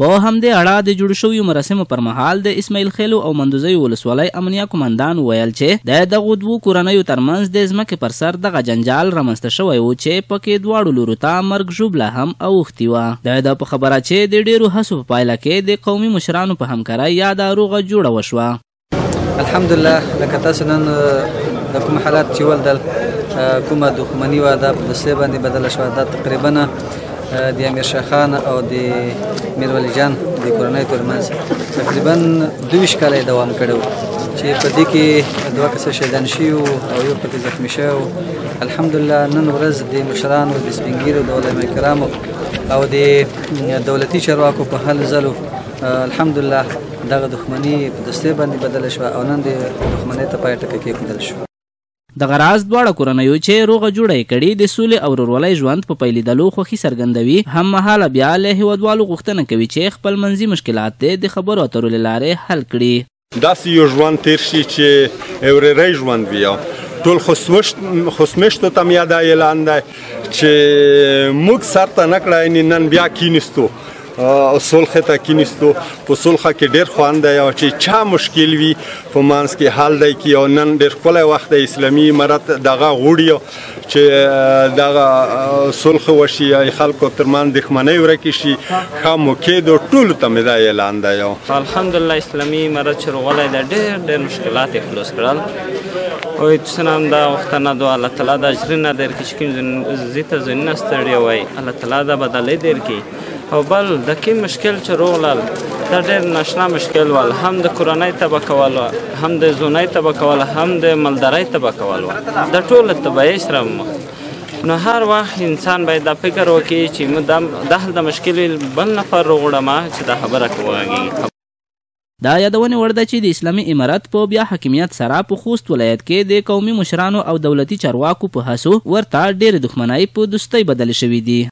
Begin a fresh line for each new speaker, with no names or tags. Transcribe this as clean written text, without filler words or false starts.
په همدې اړه د جوړ شویو مراسمو پر مهال د اسماعیل خیلو او مندوزیو ولسوالۍ امنیه قومندان ویل چې د دغو دوو کورنیو ترمنځ د ځمکې پر سر دغه جنجال رامنځته شوی و چې پکې دواړو لورو ته مرګ ژوبله هم اوښتې وه. د په خبره چې د ډیرو هڅو په پایله کې د قومي مشرانو په همکارۍ یاده روغه جوړه وشوه.
الحمدلله لکه تاسو نن د کوم حالات چې ولدل کومه دښمني وه دا په دوستۍ باندې بدله شوه. دا تقریبا د امیر شاه خان او د میرولی جان د کورنۍ ترمنځ تقریبا 22 کاله دوام کړی و چې په دې کې 2 کسه شهیدان شوي وو او یو پکې زخمي شوی و. الحمدلله نن ورځ د مشرانو د سپین ږیرو د علما کرامو او د دولتي چارواکو په هلو ځلو الحمدلله دغه دښمني په دوستۍ باندې بدله شوه او نن د دښمنۍ ته پای ټکی کېښودل شو.
دغه راز دواړه کورنیو چې روغه جوړه یې کړې د سولې او ورورولۍ ژوند په پیلېدلو خوښي څرګندوي. هم مهاله بیا له هیوادوالو غوښتنه کوي چې خپل منځي مشکلات د خبرو اترو له لارې حل کړي.
داسې یو ژوند تیر شي چې ورورۍ ژوند وي. ټول خوشمشتو ته مې دا اعلان دی چې موږ سر ته نه کړی نن بیا کینستو او صلح ته کینستو. په صلح کې ډېر خوند دی او چې چا مشکل وي په منځ کې حل دی کی او نن ډېر ښکلی وخت د اسلامي امارت دغه غوړي چې دغه صلح وشي خلکو ترمنځ دښمنۍ ورکې شي ښه موقع د ټولو ته مې دا اعلان دی.
الحمدلله اسلامي امارت چې راغلی دی ډېر مشکلات یې خلاص کړل او دوستانو هم دا غوښتنه ده الله تعالی د اجرونه درکړي چې کوم زی ته ځینونه ستړي وای الله تعالی دا بدلۍ درکړي. او بل د کوم مشکل چې راغلل دا ډېر ناشنا مشکل ول هم د کورنۍ تباه کول هم د زونۍ تباه کول هم د مالدارۍ تباه کول د ټولو تباهۍ سره مخ. نو هر وخت انسان باید دا فکر وکړي چې د مشکل بل نفر راغړم چې دا خبره کوي.
دا یادونه وړ ده چې د اسلامي امارت په بیا حاکمیت سره په خوست ولایت کې د قومي مشرانو او دولتي چارواکو په هڅو ورته ډېرې دښمنۍ په دوستۍ بدلې شوې دي.